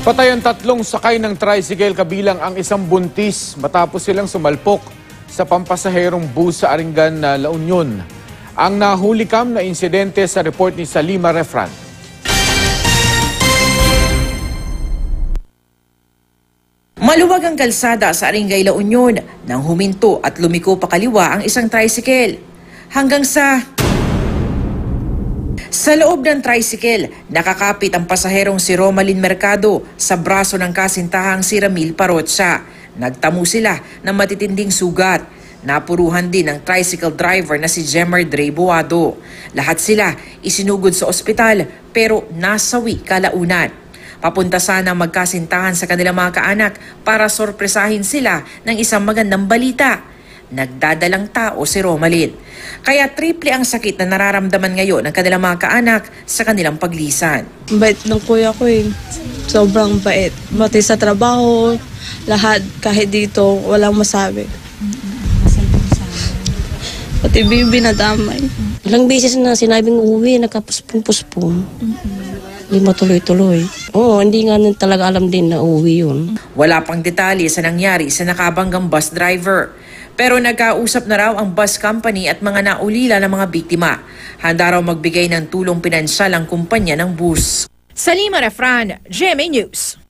Patay ang tatlong sakay ng tricycle kabilang ang isang buntis matapos silang sumalpok sa pampasaherong bus sa Aringan na La Union. Ang nahulikam na insidente sa report ni Salima Refran. Maluwag ang kalsada sa Aringay, La Union nang huminto at lumiko pa kaliwa ang isang tricycle. Hanggang sa loob ng tricycle, nakakapit ang pasaherong si Romalyn Mercado sa braso ng kasintahang si Ramil Parotsa. Nagtamo sila ng matitinding sugat. Napuruhan din ang tricycle driver na si Jemer Dre Boado. Lahat sila isinugod sa ospital pero nasawi kalaunan. Papunta sana ang magkasintahan sa kanilang mga kaanak para sorpresahin sila ng isang magandang balita. Nagdadalang tao si Romalyn. Kaya triple ang sakit na nararamdaman ngayon ng kanilang mga kaanak sa kanilang paglisan. Bait ng kuya ko eh. Sobrang bait. Pati sa trabaho, lahat kahit dito, walang masabi. Pati bibi na damay. Ilang beses na sinabing uwi, nakapuspong-puspong. Hindi matuloy-tuloy. Oo, hindi nga talaga alam din na uwi yun. Wala pang detalye sa nangyari sa nakabanggang bus driver. Pero nagkausap na raw ang bus company at mga naulila ng mga biktima. Handa raw magbigay ng tulong pinansyal ang kumpanya ng bus. Salima Refran, GMA News.